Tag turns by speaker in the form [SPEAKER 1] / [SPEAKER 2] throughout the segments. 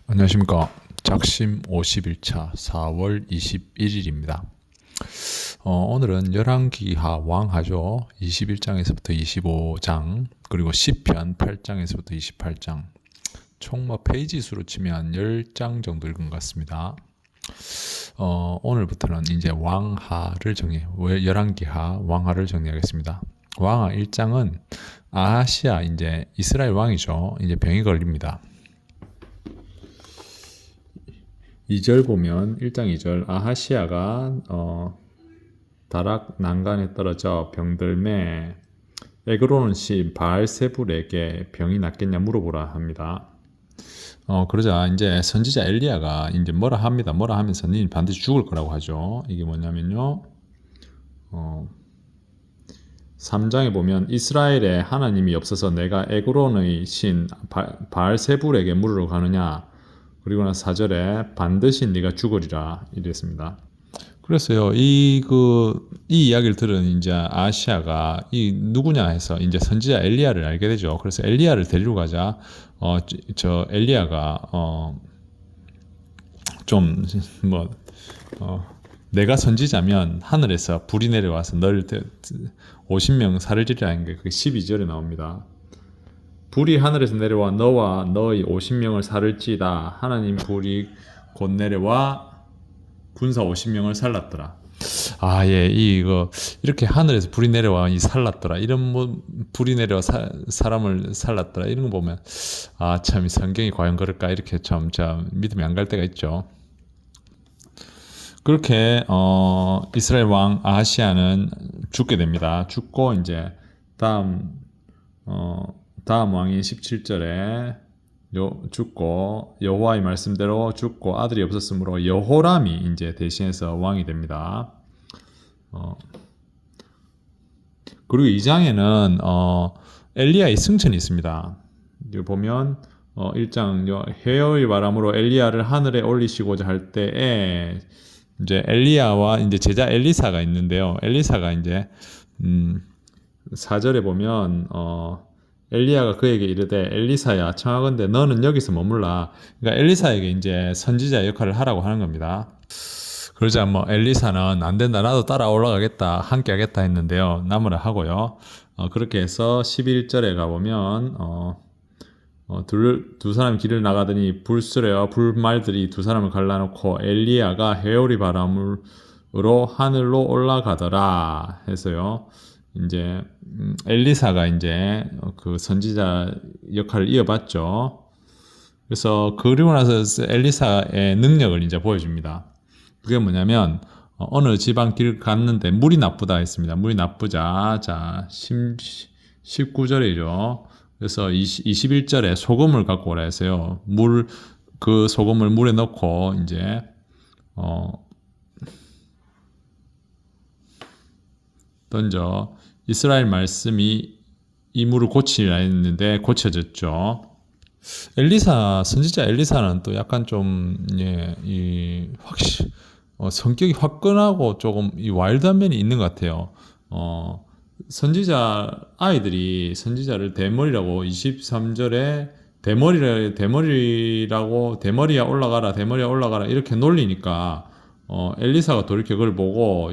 [SPEAKER 1] 안녕하십니까. 작심 51차 4월 21일입니다. 오늘은 열왕기하 왕하죠. 21장에서부터 25장, 그리고 시편 8장에서부터 28장. 총 페이지 수로 치면 10장 정도 읽은 것 같습니다. 오늘부터는 이제 왕하를 열왕기하 왕하를 정리하겠습니다. 왕하 1장은 아하시아, 이제 이스라엘 왕이죠. 이제 병이 걸립니다. 2절 보면 1장 2절 아하시아가 다락 난간에 떨어져 병들매 에그로는 시 바알세불에게 병이 낫겠냐 물어보라 합니다. 그러자 이제 선지자 엘리야가 이제 뭐라 합니다. 뭐라 하면서 니 반드시 죽을 거라고 하죠. 이게 뭐냐면요. 3장에 보면 이스라엘에 하나님이 없어서 내가 에그론의 신 바알세불에게 물으러 가느냐. 그리고 나 4절에 반드시 네가 죽으리라 이랬습니다. 그래서요, 이 이야기를 들은 이제 아시아가 이 누구냐 해서 이제 선지자 엘리야를 알게 되죠. 그래서 엘리야를 데리러 가자. 저 엘리야가 내가 선지자면 하늘에서 불이 내려와서 너를 50명 살을 지리라는 게 그게 12절에 나옵니다. 불이 하늘에서 내려와 너와 너의 50명을 살을지다. 하나님 불이 곧 내려와 군사 50명을 살랐더라. 예, 이렇게 하늘에서 불이 내려와 살랐더라. 이런 불이 내려와 사람을 살랐더라. 이런 거 보면 참 성경이 과연 그럴까 이렇게 참 믿음이 안 갈 때가 있죠. 그렇게 이스라엘 왕 아하시아는 죽게 됩니다. 죽고 이제 다음 왕이 17절에 죽고 여호와의 말씀대로 죽고 아들이 없었으므로 여호람이 이제 대신해서 왕이 됩니다. 그리고 2장에는 엘리야의 승천이 있습니다. 여기 보면 1장 해의 바람으로 엘리야를 하늘에 올리시고자 할 때에 이제 엘리야와 이제 제자 엘리사가 있는데요. 엘리사가 이제 4절에 보면 엘리야가 그에게 이르되 엘리사야 청하건대 너는 여기서 머물라. 그러니까 엘리사에게 이제 선지자 역할을 하라고 하는 겁니다. 그러자 엘리사는 안 된다 나도 따라 올라가겠다 함께 하겠다 했는데요. 나무라 하고요. 그렇게 해서 11절에 가보면 두 사람이 길을 나가더니 불수레와 불말들이 두 사람을 갈라놓고 엘리야가 해오리 바람으로 하늘로 올라가더라 해서요. 이제 엘리사가 이제 그 선지자 역할을 이어받죠. 그래서 그리고 나서 엘리사의 능력을 이제 보여줍니다. 그게 뭐냐면 어느 지방 길 갔는데 물이 나쁘다 했습니다. 물이 나쁘자 19절이죠. 그래서 21절에 소금을 갖고 오라 해서요. 그 소금을 물에 넣고 이제 던져 이스라엘 말씀이 이 물을 고치라 했는데 고쳐졌죠. 선지자 엘리사는 또 약간 좀 성격이 화끈하고 조금 와일드한 면이 있는 것 같아요. 선지자 아이들이 선지자를 대머리라고 23절에 대머리야 올라가라 이렇게 놀리니까 엘리사가 돌이켜 그걸 보고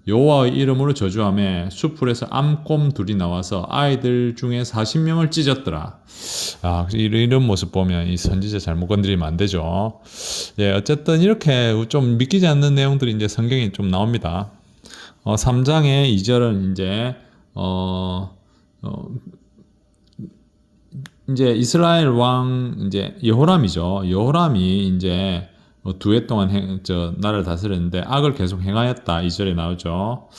[SPEAKER 1] 여호와의 이름으로 저주하며 수풀에서 암곰 둘이 나와서 아이들 중에 40명을 찢었더라. 이런 모습 보면 이 선지자 잘못 건드리면 안 되죠. 어쨌든 이렇게 좀 믿기지 않는 내용들이 이제 성경에 좀 나옵니다. 3장의 2절은 이제 이스라엘 왕 이제 여호람이죠. 여호람이 이제 두 해 동안 나라를 다스렸는데 악을 계속 행하였다. 2절에 나오죠.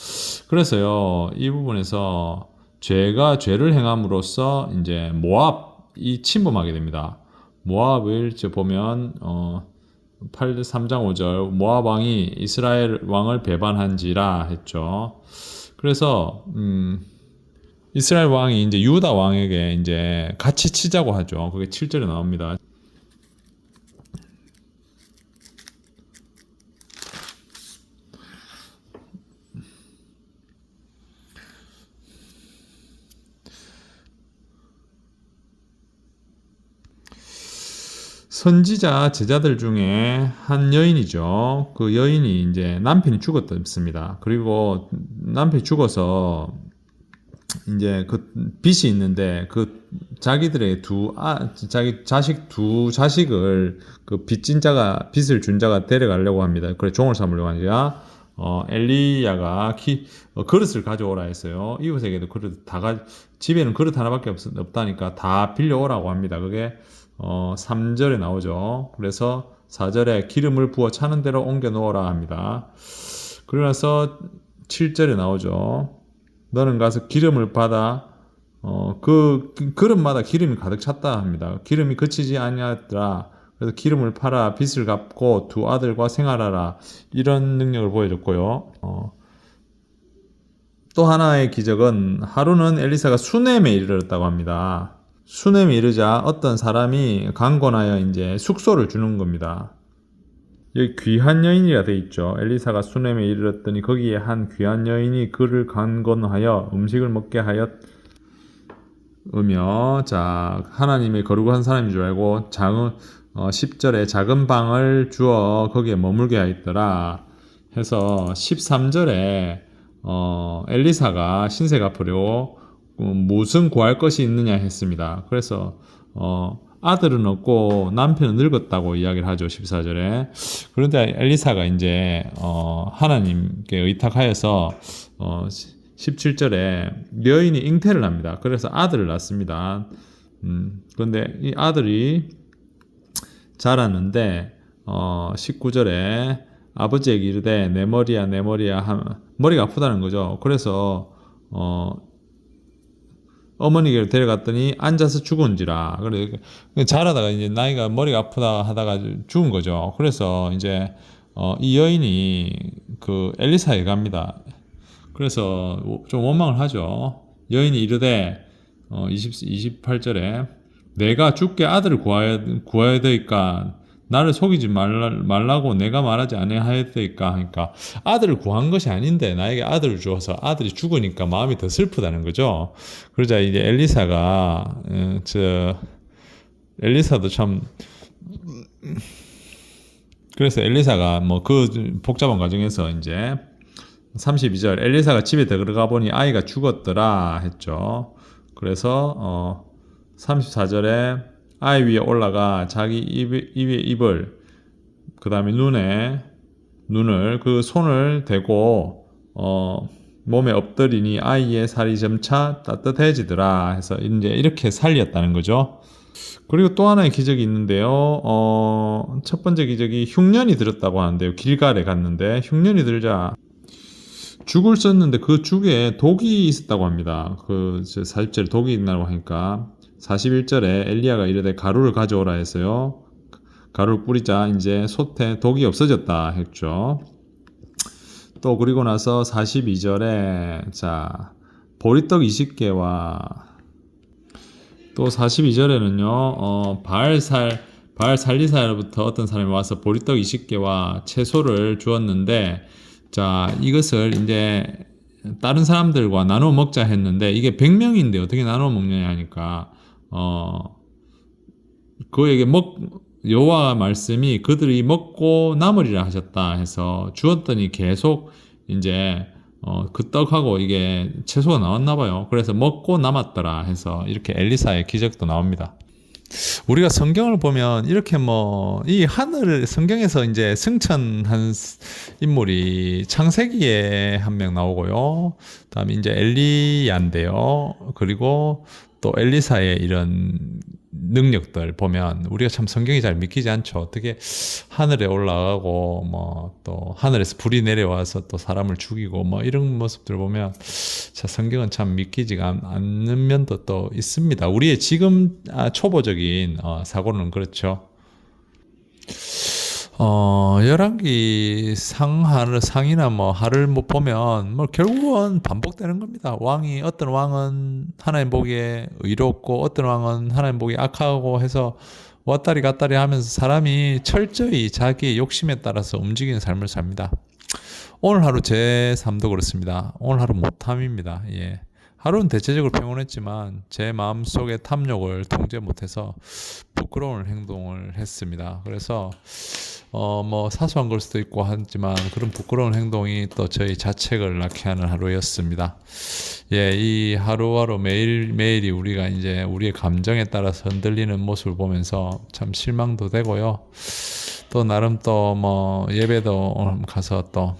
[SPEAKER 1] 그래서요, 이 부분에서 죄를 행함으로써 이제 모압이 침범하게 됩니다. 모압을 보면 3장 5절 모압 왕이 이스라엘 왕을 배반한지라 했죠. 그래서 이스라엘 왕이 이제 유다 왕에게 이제 같이 치자고 하죠. 그게 7절에 나옵니다. 선지자 제자들 중에 한 여인이죠. 그 여인이 이제 남편이 죽었습니다. 그리고 남편이 죽어서 이제 그 빚이 있는데 그 자기들의 자기 자식 두 자식을 그 빚진 자가 빚을 준 자가 데려가려고 합니다. 그래 종을 삼으려고 하니까 엘리야가 그릇을 가져오라 했어요. 이웃에게도 그릇 집에는 그릇 하나밖에 없다니까 다 빌려오라고 합니다. 그게 3절에 나오죠. 그래서 4절에 기름을 부어 차는 대로 옮겨 놓으라 합니다. 그러고 나서 7절에 나오죠. 너는 가서 기름을 받아 그 그릇마다 기름이 가득 찼다 합니다. 기름이 그치지 아니하더라. 그래서 기름을 팔아 빚을 갚고 두 아들과 생활하라. 이런 능력을 보여줬고요. 또 하나의 기적은 하루는 엘리사가 수넴에 이르렀다고 합니다. 수넴에 이르자 어떤 사람이 강권하여 이제 숙소를 주는 겁니다. 여기 귀한 여인이라 돼 있죠. 엘리사가 수넴에 이르렀더니 거기에 한 귀한 여인이 그를 강권하여 음식을 먹게 하였으며, 자 하나님의 거룩한 사람인 줄 알고 10절에 작은 방을 주어 거기에 머물게 하였더라 해서 13절에 엘리사가 신세 갚으려고 무슨 구할 것이 있느냐 했습니다. 그래서 아들은 없고 남편은 늙었다고 이야기를 하죠. 14절에. 그런데 엘리사가 이제 하나님께 의탁하여서 17절에 여인이 잉태를 합니다. 그래서 아들을 낳습니다. 그런데 이 아들이 자랐는데 19절에 아버지에게 이르되 내 머리야 내 머리야 머리가 아프다는 거죠. 그래서 어머니에게 데려갔더니 앉아서 죽은지라. 그래 자라다가 이제 나이가 머리가 아프다 하다가 죽은 거죠. 그래서 이제 이 여인이 그 엘리사에게 갑니다. 그래서 좀 원망을 하죠. 여인이 이르되 28절에 내가 주께 아들을 구하야 되니까 나를 속이지 말라고 내가 말하지 아니하였다니까 하니까 아들을 구한 것이 아닌데 나에게 아들을 주어서 아들이 죽으니까 마음이 더 슬프다는 거죠. 그러자 이제 엘리사도 참 그래서 엘리사가 뭐 그 복잡한 과정에서 이제 32절 엘리사가 집에 들어가 보니 아이가 죽었더라 했죠. 그래서 34절에 아이 위에 올라가 자기 입에 입을 그 다음에 눈을 그 손을 대고 몸에 엎드리니 아이의 살이 점차 따뜻해지더라 해서 이제 이렇게 살렸다는 거죠. 그리고 또 하나의 기적이 있는데요. 첫 번째 기적이 흉년이 들었다고 하는데요. 길갈에 갔는데 흉년이 들자 죽을 썼는데 그 죽에 독이 있었다고 합니다. 그 40절에 독이 있다고 하니까 41절에 엘리야가 이르되 가루를 가져오라 했어요. 가루를 뿌리자 이제 솥에 독이 없어졌다 했죠. 또 그리고 나서 42절에 자 보리떡 20개와 또 42절에는요 바알살리사로부터 어떤 사람이 와서 보리떡 20개와 채소를 주었는데 자 이것을 이제 다른 사람들과 나눠 먹자 했는데 이게 100명인데 어떻게 나눠 먹느냐 하니까 그에게 여호와 말씀이 그들이 먹고 남으리라 하셨다 해서 주었더니 계속 이제 그 떡하고 이게 채소가 나왔나 봐요. 그래서 먹고 남았더라 해서 이렇게 엘리사의 기적도 나옵니다. 우리가 성경을 보면 이렇게 이 하늘 성경에서 이제 승천한 인물이 창세기에 한 명 나오고요. 그다음에 이제 엘리야인데요. 그리고 또 엘리사의 이런 능력들 보면 우리가 참 성경이 잘 믿기지 않죠. 어떻게 하늘에 올라가고 또 하늘에서 불이 내려와서 또 사람을 죽이고 이런 모습들 보면 자 성경은 참 믿기지가 않는 면도 또 있습니다. 우리의 지금 초보적인 사고는 그렇죠. 열왕기 상이나 하를 못 보면 결국은 반복되는 겁니다. 어떤 왕은 하나님 보기에 의롭고 어떤 왕은 하나님 보기에 악하고 해서 왔다리 갔다리 하면서 사람이 철저히 자기의 욕심에 따라서 움직이는 삶을 삽니다. 오늘 하루 제 삶도 그렇습니다. 오늘 하루 못함입니다. 예. 하루는 대체적으로 평온했지만 제 마음속의 탐욕을 통제 못해서 부끄러운 행동을 했습니다. 그래서 뭐 사소한 걸 수도 있고 하지만 그런 부끄러운 행동이 또 저희 자책을 낳게 하는 하루였습니다. 예, 이 하루하루 매일매일이 우리가 이제 우리의 감정에 따라서 흔들리는 모습을 보면서 참 실망도 되고요. 또 나름 또 뭐 예배도 가서 또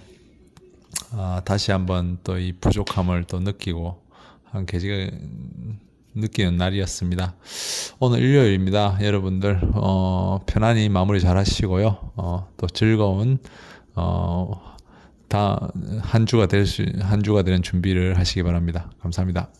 [SPEAKER 1] 다시 한번 또 이 부족함을 또 느끼고 한 계기가 느끼는 날이었습니다. 오늘 일요일입니다. 여러분들 편안히 마무리 잘 하시고요. 또 즐거운 한 주가 되는 준비를 하시기 바랍니다. 감사합니다.